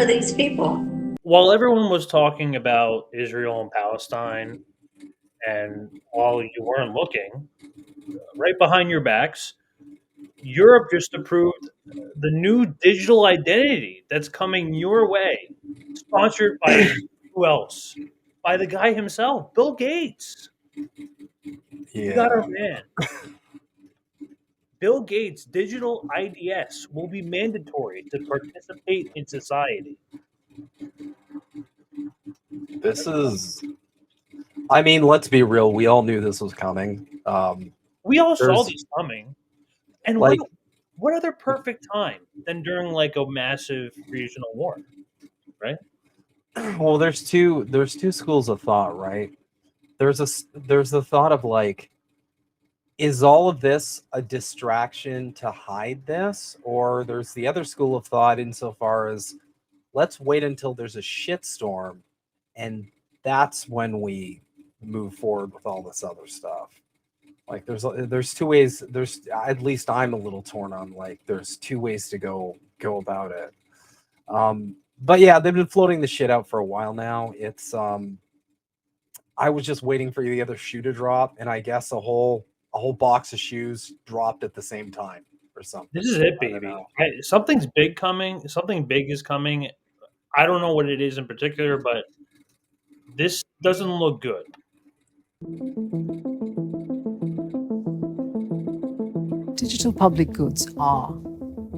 are these people? While everyone was talking about Israel and Palestine, and while you weren't looking, right behind your backs, Europe just approved the new digital identity that's coming your way, sponsored by who else? By the guy himself, Bill Gates. We got our man. Bill Gates' digital IDs will be mandatory to participate in society. This is, I mean, let's be real. We all knew this was coming. We all saw these coming. And like, what other perfect time than during like a massive regional war, right? well, there's two schools of thought, right? There's the thought of like, is all of this a distraction to hide this? Or there's the other school of thought insofar as let's wait until there's a shitstorm, and that's when we move forward with all this other stuff. Like there's two ways. There's, at least I'm a little torn on, like, there's two ways to go about it. But yeah, they've been floating the shit out for a while now. It's I was just waiting for the other shoe to drop, and I guess a whole box of shoes dropped at the same time or something. This is it, baby. Something's big coming. Something big is coming. I don't know what it is in particular, but this doesn't look good. Digital public goods are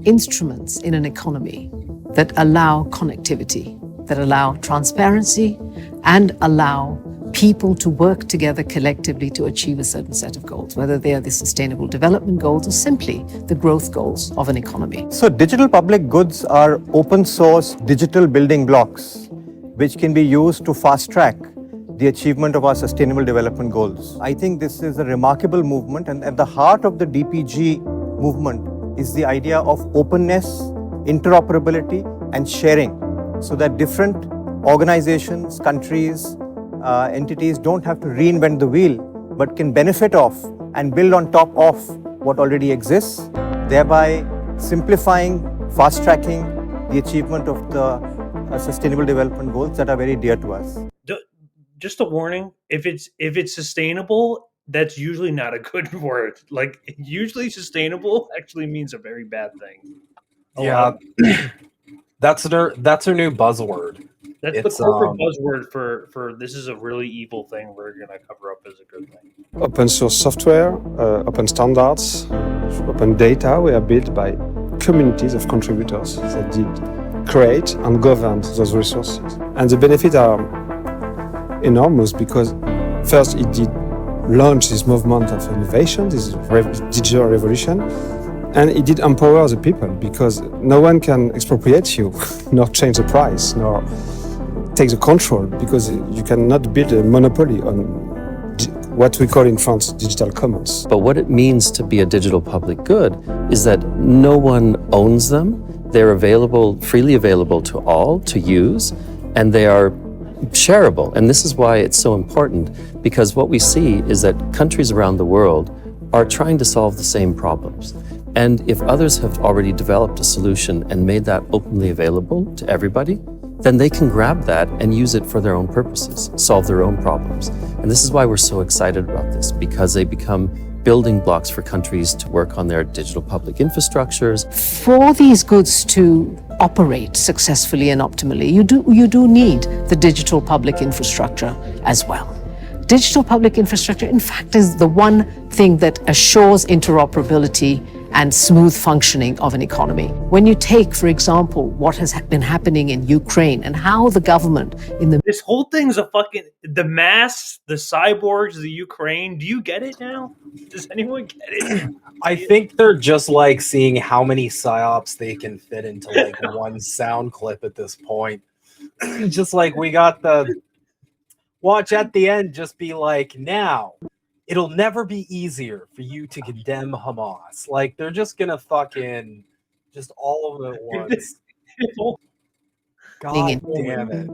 instruments in an economy that allow connectivity, that allow transparency, and allow people to work together collectively to achieve a certain set of goals, whether they are the sustainable development goals or simply the growth goals of an economy. So digital public goods are open source digital building blocks which can be used to fast track the achievement of our sustainable development goals. I think this is a remarkable movement, and at the heart of the DPG movement is the idea of openness, interoperability, and sharing, so that different organizations, countries, entities don't have to reinvent the wheel, but can benefit off and build on top of what already exists, thereby simplifying, fast-tracking the achievement of the sustainable development goals that are very dear to us. Just a warning, if it's sustainable, that's usually not a good word. Like, usually sustainable actually means a very bad thing. Yeah, that's their new buzzword. That's the corporate buzzword for this is a really evil thing we're going to cover up as a good thing. Open source software, open standards, open data were built by communities of contributors that did create and govern those resources. And the benefits are enormous because first it did launch this movement of innovation, this digital revolution, and it did empower the people because no one can expropriate you, nor change the price, nor take the control, because you cannot build a monopoly on what we call in France digital commons. But what it means to be a digital public good is that no one owns them. They're available, freely available to all to use, and they are shareable. And this is why it's so important, because what we see is that countries around the world are trying to solve the same problems. And if others have already developed a solution and made that openly available to everybody, then they can grab that and use it for their own purposes, solve their own problems. And this is why we're so excited about this, because they become building blocks for countries to work on their digital public infrastructures. For these goods to operate successfully and optimally, you do need the digital public infrastructure as well. Digital public infrastructure, in fact, is the one thing that assures interoperability and smooth functioning of an economy. When you take, for example, what has been happening in Ukraine and how the government in the... This whole thing's a fucking... The masks, the cyborgs, the Ukraine. Do you get it now? Does anyone get it? I think they're just like seeing how many psyops they can fit into like one sound clip at this point. Just like we got the... Watch at the end just be like, now, it'll never be easier for you to condemn Hamas. Like, they're just gonna fucking just all of them at once. God damn it.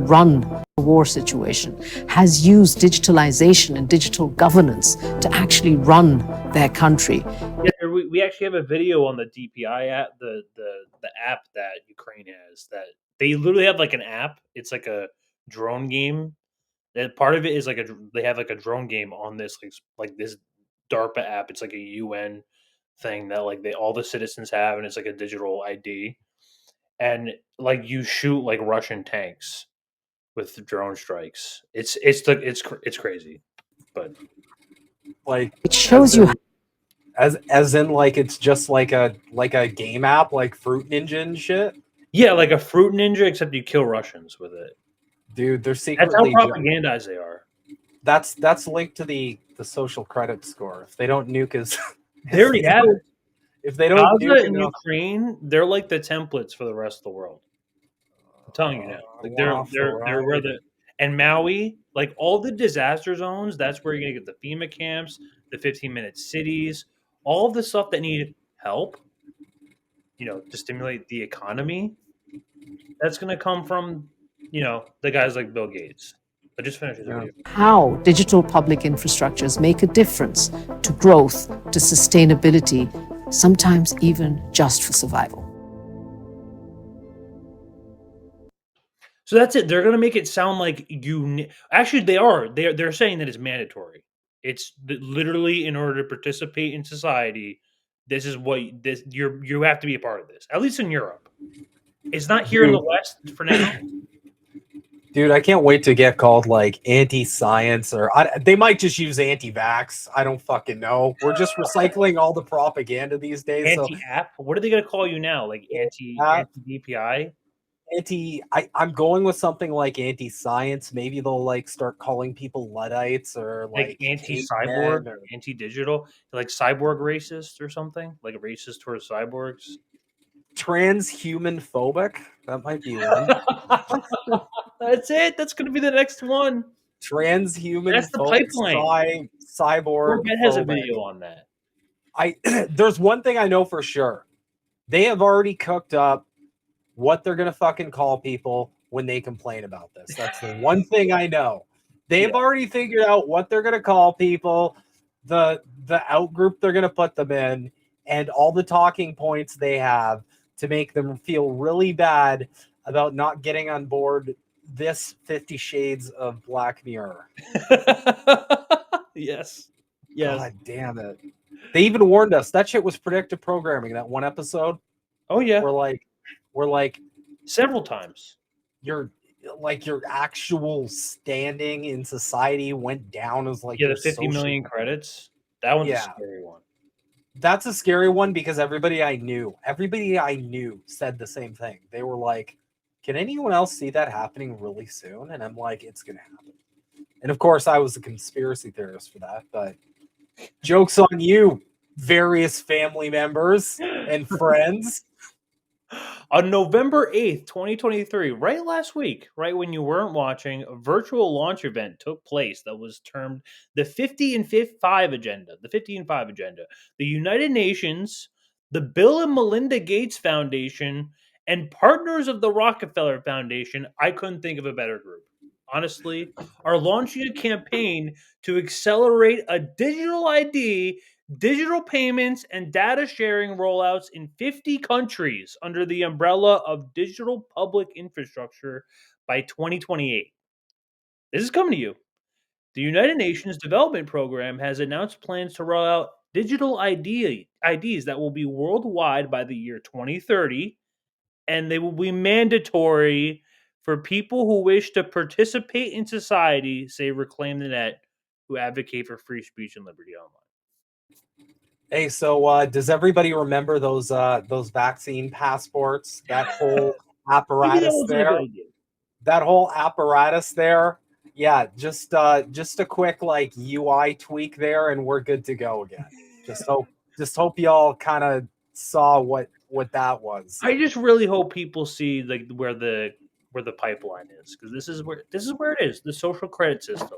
Run a war situation has used digitalization and digital governance to actually run their country. Yeah, we actually have a video on the DPI app, the app that Ukraine has. That they literally have like an app. It's like a drone game. That part of it is like they have like a drone game on this like this DARPA app. It's like a UN thing that like all the citizens have, and it's like a digital ID, and like you shoot like Russian tanks with drone strikes. It's crazy, but Like It shows you as in like it's just like a game app like Fruit Ninja and shit. yeah, like a fruit ninja, except you kill Russians with it. Dude, they're That's how secretly propagandized they are. that's linked to the social credit score. If they don't nuke his They already have it. if they don't Gaza nuke and enough, Ukraine, they're like the templates for the rest of the world. I'm telling you now. Like they're where the and Maui, like all the disaster zones, that's where you're gonna get the FEMA camps, the 15-minute cities, all of the stuff that need help, to stimulate the economy. That's gonna come from, the guys like Bill Gates. But just finish the video. how digital public infrastructures make a difference to growth, to sustainability, sometimes even just for survival. So that's it. They're going to make it sound like actually they are. They're saying that it's mandatory. It's literally in order to participate in society. This is what you have to be a part of this. At least in Europe, it's not here in the West for now. dude, I can't wait to get called like anti-science or they might just use anti-vax. I don't fucking know. We're just recycling all the propaganda these days. Anti-app. What are they going to call you now? Like anti DPI? I'm going with something like anti-science. Maybe they'll like start calling people Luddites or Like anti-cyborg, or anti-digital, like cyborg racist or something, like a racist towards cyborgs. Transhuman phobic. That might be one. That's it. That's going to be the next one. Transhuman. That's the pipeline. Cyborg. Corbett has a video on that. There's one thing I know for sure. They have already cooked up what they're gonna fucking call people when they complain about this. That's the one thing I know. They've already figured out what they're gonna call people, the out group they're gonna put them in, and all the talking points they have to make them feel really bad about not getting on board this 50 Shades of Black Mirror. Yes. God damn it. They even warned us. That shit was predictive programming, that one episode. Oh yeah. We're like several times. Your actual standing in society went down as like the 50 million credits. That one's a scary one. That's a scary one because everybody I knew said the same thing. They were like, can anyone else see that happening really soon? And I'm like, it's gonna happen. And of course I was a conspiracy theorist for that, but joke's on you, various family members and friends. On November 8th, 2023, right last week, right when you weren't watching, a virtual launch event took place that was termed the 50 and 5 agenda. The 50 and 5 agenda. The United Nations, the Bill and Melinda Gates Foundation, and partners of the Rockefeller Foundation. I couldn't think of a better group. Honestly, are launching a campaign to accelerate a digital ID, digital payments, and data sharing rollouts in 50 countries under the umbrella of digital public infrastructure by 2028. This is coming to you. The United Nations Development Program has announced plans to roll out digital IDs that will be worldwide by the year 2030, and they will be mandatory for people who wish to participate in society, say Reclaim the Net, who advocate for free speech and liberty online. Hey, so does everybody remember those vaccine passports? That whole apparatus there. That whole apparatus there. Yeah, just a quick like UI tweak there, and we're good to go again. Just hope y'all kind of saw what that was. I just really hope people see like where the pipeline is, because this is where it is, the social credit system.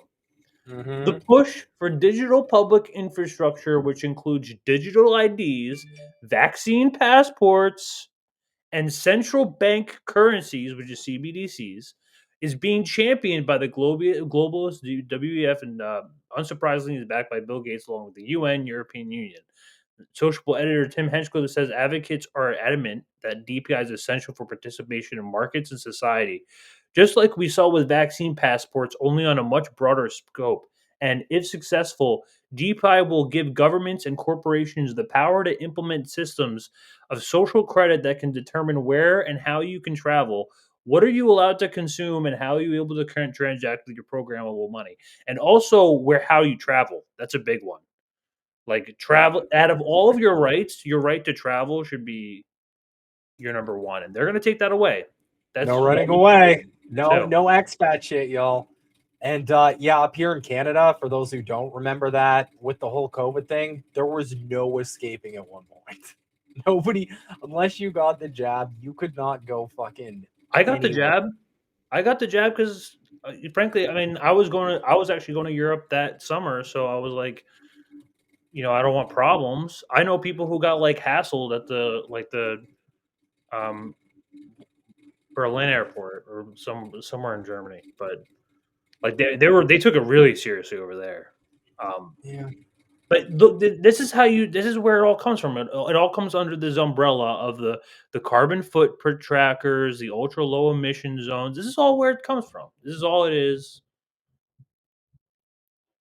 Mm-hmm. The push for digital public infrastructure, which includes digital IDs, vaccine passports, and central bank currencies, which is CBDCs, is being championed by the globalist WEF, and unsurprisingly is backed by Bill Gates along with the UN, European Union. Sociable editor Tim Henschkel says advocates are adamant that DPI is essential for participation in markets and society, just like we saw with vaccine passports, only on a much broader scope. And if successful, DPI will give governments and corporations the power to implement systems of social credit that can determine where and how you can travel, what are you allowed to consume, and how are you able to transact with your programmable money, and also where how you travel. That's a big one. Like travel, out of all of your rights, your right to travel should be your number one, and they're going to take that away. That's No running away. No too. expat shit, y'all. And yeah, up here in Canada, for those who don't remember that, with the whole COVID thing, there was no escaping at one point. Nobody, unless you got the jab, you could not go fucking. I got the anywhere. jab. I got the jab because, frankly, I mean, I was actually going to Europe that summer, so I was like, I don't want problems. I know people who got like hassled at the um, Berlin airport or somewhere in Germany, but like they took it really seriously over there. Yeah. But look, this is where it all comes from. It all comes under this umbrella of the carbon footprint trackers, the ultra low emission zones. This is all where it comes from. This is all it is.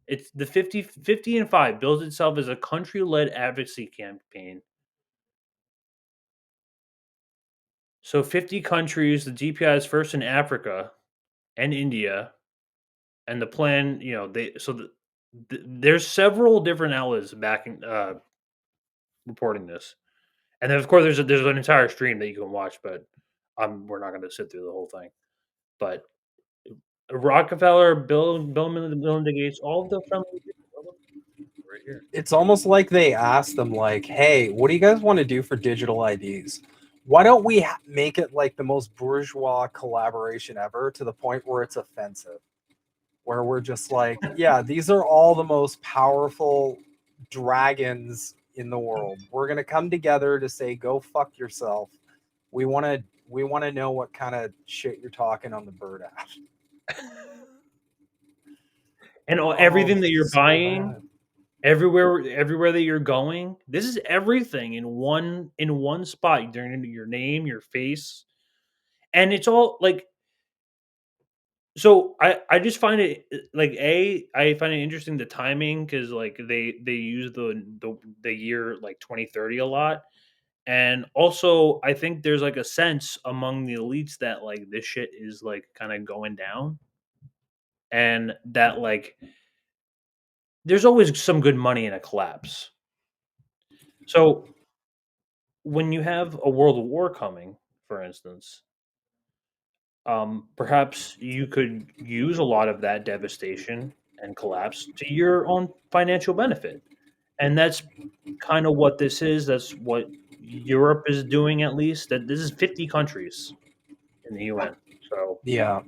It's the 50 and 5 builds itself as a country-led advocacy campaign. So 50 countries, the DPI is first in Africa and India, and the plan, there's several different outlets backing reporting this. And then, of course, there's an entire stream that you can watch, but we're not going to sit through the whole thing. But Rockefeller, Bill and Melinda Gates, all of the friendly people right here. It's almost like they asked them, like, hey, what do you guys want to do for digital IDs? Why don't we make it like the most bourgeois collaboration ever, to the point where it's offensive? Where we're just like, yeah, these are all the most powerful dragons in the world. We're going to come together to say, go fuck yourself. We want to know what kind of shit you're talking on the bird app. And everything that you're so buying, bad. everywhere that you're going, this is everything in one spot. You turn into your name, your face, and it's all like. So I just find it like I find it interesting the timing, because like they use the year like 2030 a lot. And also, I think there's like a sense among the elites that like this shit is like kind of going down, and that like there's always some good money in a collapse. So when you have a world war coming, for instance, perhaps you could use a lot of that devastation and collapse to your own financial benefit. And that's kind of what this is. That's what Europe is doing, at least. That this is 50 countries in the UN. So Yeah.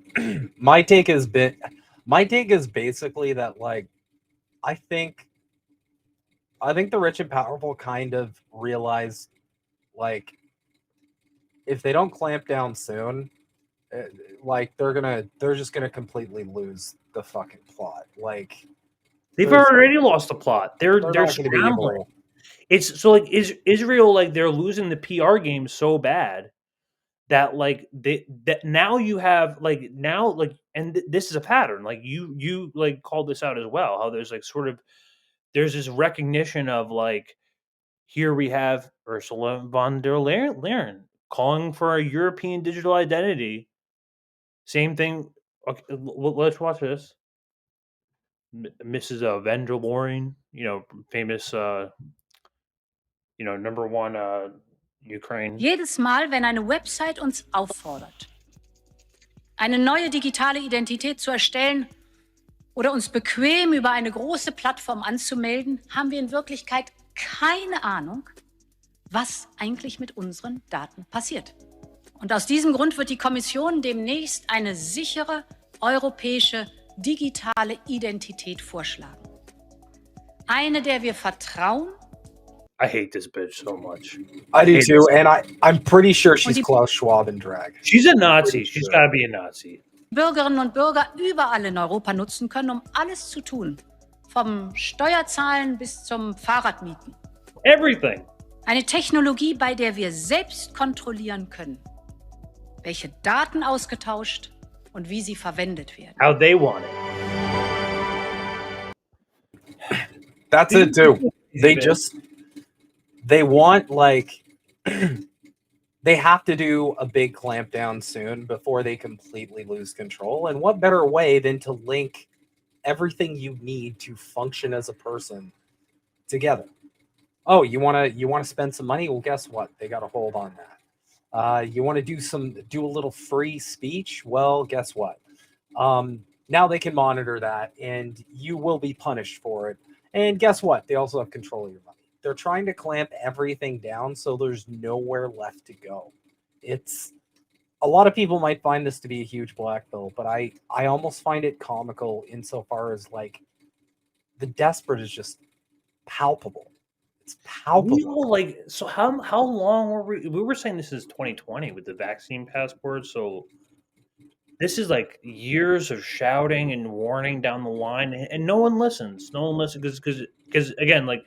my take is basically that, like, I think the rich and powerful kind of realize, like, if they don't clamp down soon, like they're just gonna completely lose the fucking plot. Like, they've already lost the plot. They're not gonna be scrambling. able. It's so like Israel, like they're losing the PR game so bad that like that now you have like now like and this is a pattern. Like you like called this out as well. How there's like sort of there's this recognition of like here we have Ursula von der Leyen calling for a European digital identity. Same thing. Okay, let's watch this. Mrs. Van der Leyen, famous, number one Ukraine. Jedes Mal, wenn eine Website uns auffordert, eine neue digitale Identität zu erstellen oder uns bequem über eine große Plattform anzumelden, haben wir in Wirklichkeit keine Ahnung, was eigentlich mit unseren Daten passiert. Und aus diesem Grund wird die Kommission demnächst eine sichere europäische digitale Identität vorschlagen. Eine, der wir vertrauen. I hate this bitch so much. I do too, and I'm pretty sure she's Klaus Schwab in drag. She's a Nazi. She's got to be a Nazi. Bürgerinnen und Bürger überall in Europa nutzen können, um alles zu tun. Vom Steuerzahlen bis zum Fahrradmieten. Everything. Eine Technologie, bei der wir selbst kontrollieren können, welche Daten ausgetauscht und wie sie verwendet werden. How they want it. That's it too. They want like they have to do a big clampdown soon before they completely lose control. And what better way than to link everything you need to function as a person together? Oh, you want to spend some money? Well, guess what? They got a hold on that. You want to do a little free speech? Well, guess what? Now they can monitor that, and you will be punished for it. And guess what? They also have control of your money. They're trying to clamp everything down, so there's nowhere left to go. It's a lot of people might find this to be a huge black pill, but I almost find it comical insofar as like the desperate is just palpable. It's palpable. So how long were we were saying this is 2020 with the vaccine passport, so this is like years of shouting and warning down the line, and no one listens. No one listens because again, like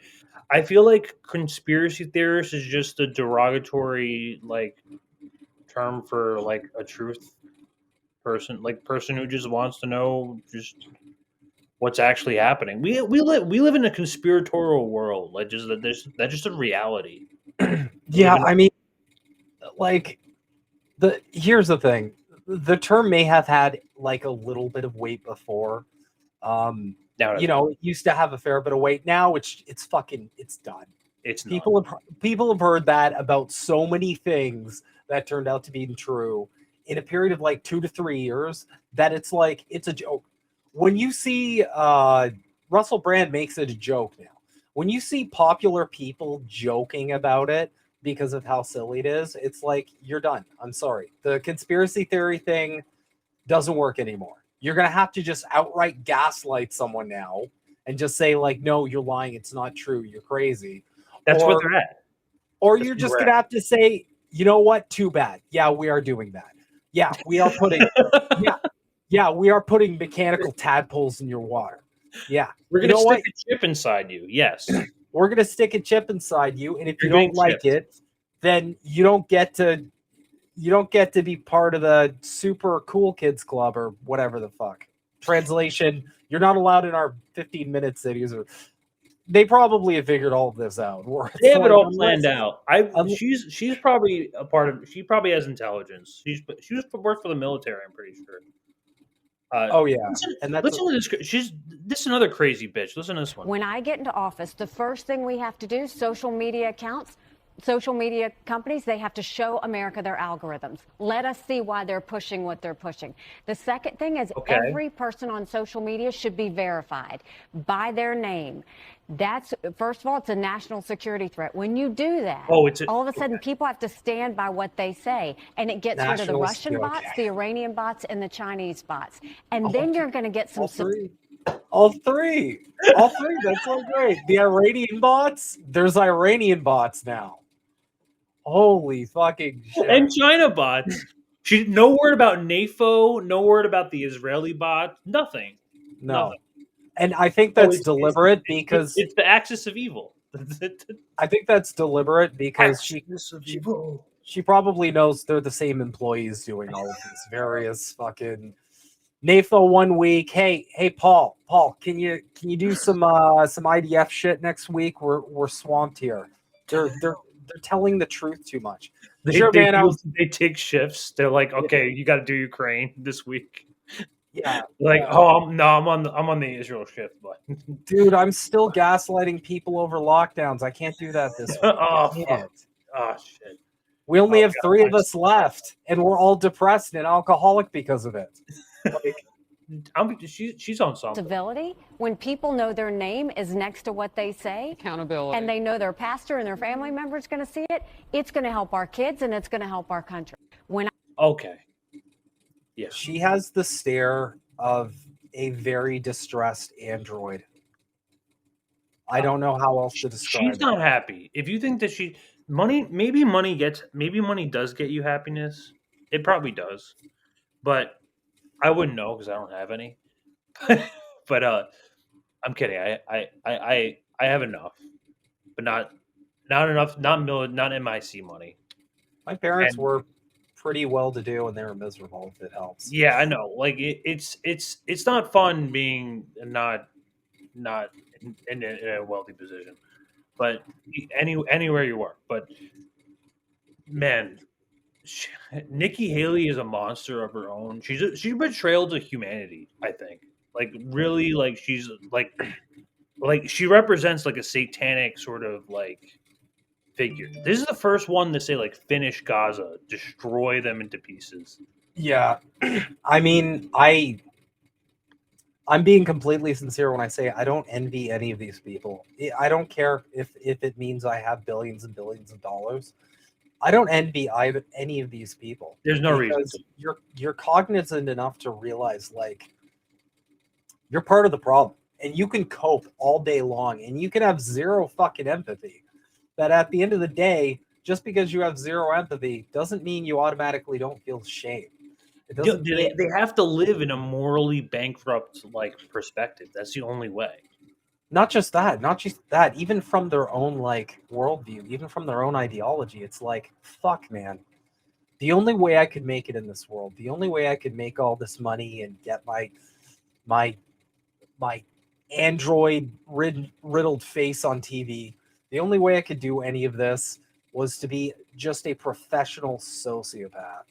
I feel like conspiracy theorist is just a derogatory like term for like a truth person, like person who just wants to know just what's actually happening. We live in a conspiratorial world. Like that's just a reality. Yeah, I mean, like here's the thing. The term may have had like a little bit of weight before. It used to have a fair bit of weight. Now it's done. People have heard that about so many things that turned out to be true in a period of like 2 to 3 years that it's like it's a joke. When you see Russell Brand makes it a joke now. When you see popular people joking about it because of how silly it is, it's like you're done. I'm sorry. The conspiracy theory thing doesn't work anymore. You're going to have to just outright gaslight someone now and just say like, no, you're lying. It's not true. You're crazy. That's what they're at. Or you're just going to have to say, you know what? Too bad. Yeah, we are doing that. Yeah, we are putting we are putting mechanical tadpoles in your water. Yeah. We're going to stick a chip inside you. Yes. We're going to stick a chip inside you, and if you don't like it, then you don't get to be part of the super cool kids club or whatever the fuck. Translation, you're not allowed in our 15-minute cities. They probably have figured all of this out. They have it all planned out. She's probably a part of. She probably has intelligence. She worked for the military. I'm pretty sure. Listen to this. This is another crazy bitch. Listen to this one. When I get into office, the first thing we have to do, social media accounts, social media companies, they have to show America their algorithms. Let us see why they're pushing what they're pushing. The second thing is every person on social media should be verified by their name. That's, first of all, it's a national security threat. When you do that, all of a sudden people have to stand by what they say, and it gets rid of the Russian bots, the Iranian bots, and the Chinese bots. And then you're going to get some... All three. That's so great. The Iranian bots, there's Iranian bots now. Holy fucking shit. And China bots. No word about NAFO, no word about the Israeli bot, nothing. No. Nothing. And I think that's deliberate because it's the axis of evil. I think that's deliberate because she probably knows they're the same employees doing all of these various fucking NAFO 1 week. Hey, Paul, can you do some IDF shit next week? We're swamped here. They're telling the truth too much. They take shifts. They're like, okay, you got to do Ukraine this week. Yeah. I'm on the Israel shift, but dude, I'm still gaslighting people over lockdowns. I can't do that this week. Shit. We only have 3 of us left, and we're all depressed and alcoholic because of it. She's on something. Civility, when people know their name is next to what they say, accountability, and they know their pastor and their family members going to see it, it's going to help our kids and it's going to help our country. Yeah, she has the stare of a very distressed android. I don't know how else to describe. She's not happy. If you think that maybe money does get you happiness. It probably does, but I wouldn't know because I don't have any. But I'm kidding. I have enough, but not Not enough, not MIC money. My parents And- were pretty well to do and they were miserable, if it helps. Yeah, I know. Like it's not fun being not in a wealthy position, but anywhere you work. But man, Nikki Haley is a monster of her own. She's a betrayal to humanity. I think, like really, like she's like she represents like a satanic sort of like figure. This is the first one to say like finish Gaza, destroy them into pieces. Yeah. I mean, I'm being completely sincere when I say I don't envy any of these people. I don't care if it means I have billions and billions of dollars. I don't envy any of these people. There's no reason because you're cognizant enough to realize like you're part of the problem and you can cope all day long and you can have zero fucking empathy. But at the end of the day, just because you have zero empathy doesn't mean you automatically don't feel shame. It doesn't they have to live in a morally bankrupt like perspective. That's the only way. not just that, even from their own like worldview, even from their own ideology, it's like, fuck, man. The only way I could make it in this world, the only way I could make all this money and get my android riddled face on TV, the only way I could do any of this was to be just a professional sociopath.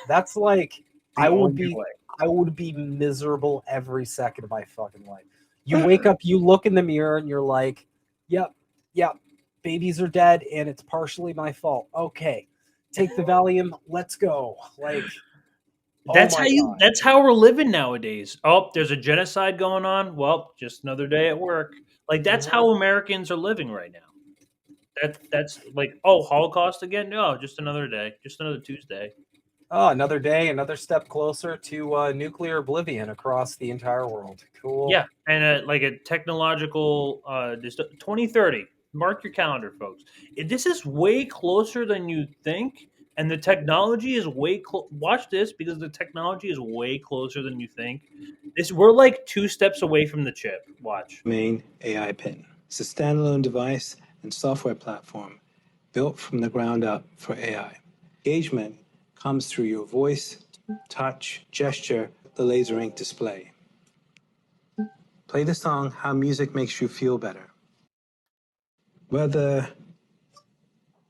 That's like I would be miserable every second of my fucking life. You wake up, you look in the mirror, and you're like, yep, babies are dead, and it's partially my fault. Okay, take the Valium, let's go. Like, that's how we're living nowadays. Oh, there's a genocide going on. Well, just another day at work. Like that's how Americans are living right now. That's like, oh, Holocaust again? No, just another day, just another Tuesday. Oh, another day, another step closer to nuclear oblivion across the entire world. Cool. Yeah, and like a technological 2030. Mark your calendar, folks. This is way closer than you think, and the technology is way watch this because the technology is way closer than you think. We're like 2 steps away from the chip. Watch. Main AI Pin. It's a standalone device and software platform built from the ground up for AI. Engagement comes through your voice, touch, gesture, the laser ink display. Play the song How Music Makes You Feel Better. Weather,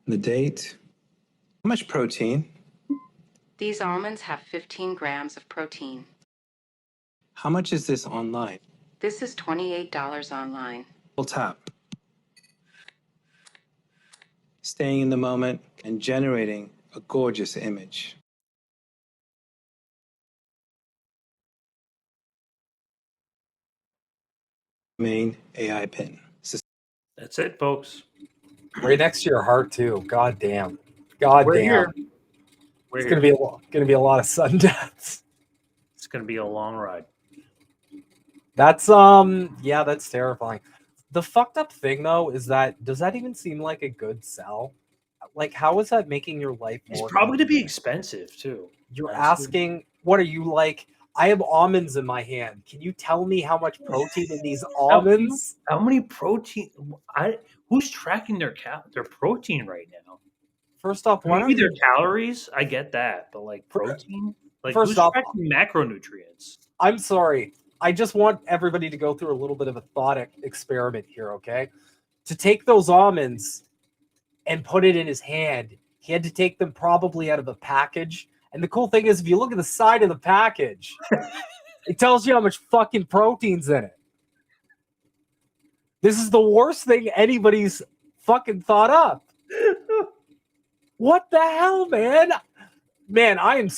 the date, how much protein? These almonds have 15 grams of protein. How much is this online? This is $28 online. We'll tap. Staying in the moment and generating a gorgeous image. Main AI Pin. That's it, folks. Right next to your heart too. God damn. God We're damn. here. It's gonna be a lot of sudden deaths. It's gonna be a long ride. That's that's terrifying. The fucked up thing though is that does that even seem like a good sell? Like, how is that making your life more? It's probably to be expensive too. You're asking, what are you like? I have almonds in my hand. Can you tell me how much protein in these almonds? How many protein? Who's tracking their protein right now? First off, maybe their calories. I get that, but like protein. Like first who's off, tracking macronutrients? I'm sorry. I just want everybody to go through a little bit of a thought experiment here, okay? To take those almonds and put it in his hand, he had to take them probably out of a package. And the cool thing is, if you look at the side of the package, it tells you how much fucking protein's in it. This is the worst thing anybody's fucking thought up. What the hell, man? Man, I'm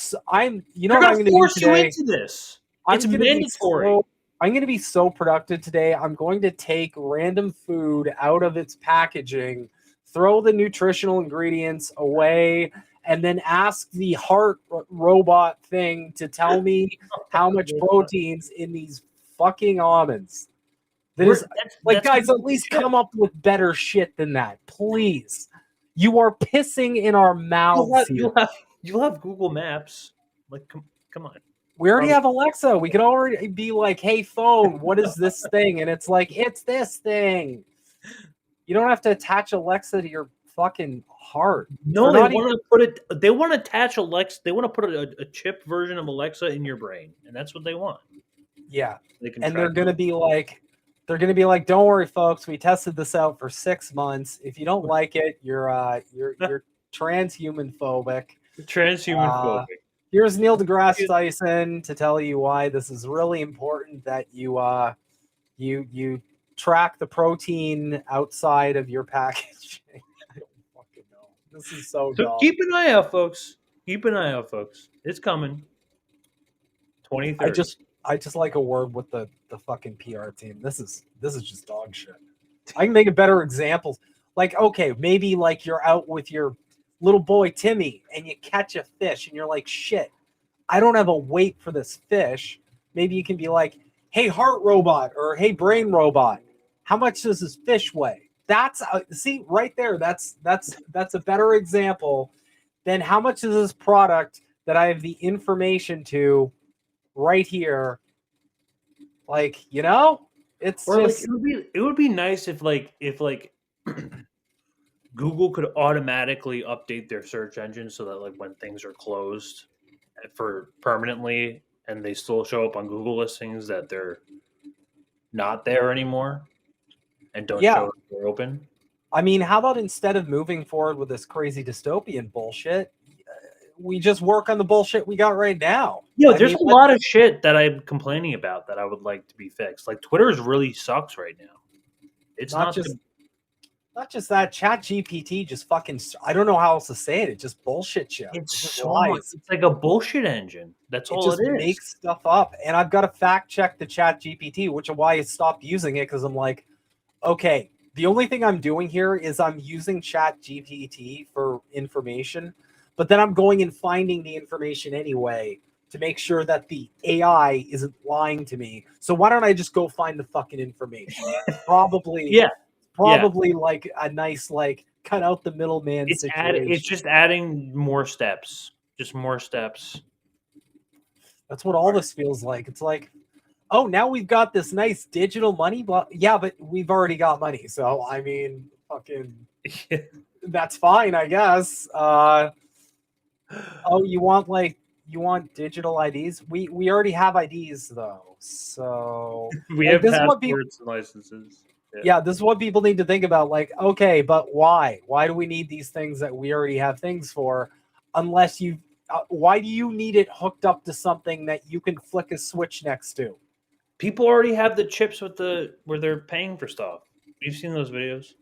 you know what I'm going to do today? You into this. It's mandatory. I'm going to be so productive today. I'm going to take random food out of its packaging, throw the nutritional ingredients away, and then ask the heart robot thing to tell me how much protein's in these fucking almonds. Guys, at least come up with better shit than that, please. You are pissing in our mouths. You'll have Google Maps. Like, come on. We already have Alexa. We could already be like, hey, phone, what is this thing? And it's like, it's this thing. You don't have to attach Alexa to your fucking heart. No, They're they not want to put it. They want to attach Alexa. They want to put a chip version of Alexa in your brain, and that's what they want. Yeah, They can and track they're gonna it. be like, don't worry, folks. We tested this out for 6 months. If you don't like it, you're transhuman phobic. Transhuman phobic. Here's Neil deGrasse Tyson to tell you why this is really important that you track the protein outside of your package. I don't fucking know. This is so dumb. Keep an eye out, folks. Keep an eye out, folks. It's coming. 2030. I just like a word with the fucking PR team. This is just dog shit. I can make a better examples. Like, okay, maybe like you're out with your little boy Timmy and you catch a fish and you're like, shit, I don't have a weight for this fish. Maybe you can be like, hey, heart robot, or hey, brain robot, how much does this fish weigh? That's see right there. That's a better example than how much is this product that I have the information to right here. Like, you know, it's or just like, it would be nice if Google could automatically update their search engine so that like when things are closed for permanently and they still show up on Google listings that they're not there anymore and don't show if they're open. I mean, how about instead of moving forward with this crazy dystopian bullshit, we just work on the bullshit we got right now? There's a lot of shit that I'm complaining about that I would like to be fixed. Like Twitter's really sucks right now. It's not just that. ChatGPT just fucking, I don't know how else to say it. It just bullshit you. It's so much. It's like a bullshit engine. That's all it is. It makes stuff up. And I've got to fact check the ChatGPT, which is why I stopped using it, because I'm like, okay, the only thing I'm doing here is I'm using ChatGPT for information, but then I'm going and finding the information anyway to make sure that the AI isn't lying to me. So why don't I just go find the fucking information? Probably like a nice, like, cut out the middleman situation. It's just adding more steps. Just more steps. That's what all this feels like. It's like, oh, now we've got this nice digital money. Yeah, but we've already got money. So, I mean, fucking, that's fine, I guess. Oh, you want digital IDs? We already have IDs, though. So we have passports and licenses. Yeah, this is what people need to think about. Like, okay, but why? Why do we need these things that we already have things for? Unless you, why do you need it hooked up to something that you can flick a switch next to? People already have the chips where they're paying for stuff. You've seen those videos,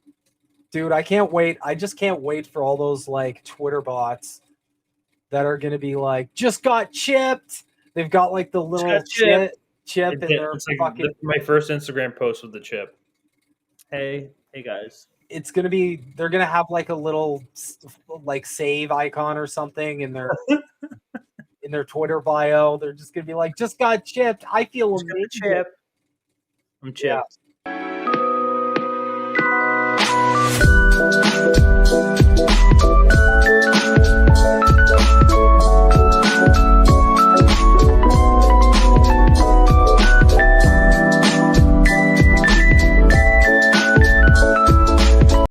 dude. I can't wait. I just can't wait for all those like Twitter bots that are going to be like, just got chipped. They've got like the little chip in their fucking. My first Instagram post with the chip. Hey guys. It's gonna be. They're gonna have like a little like save icon or something in their in their Twitter bio. They're just gonna be like, just got chipped. I feel amazing. I'm chipped. Yeah.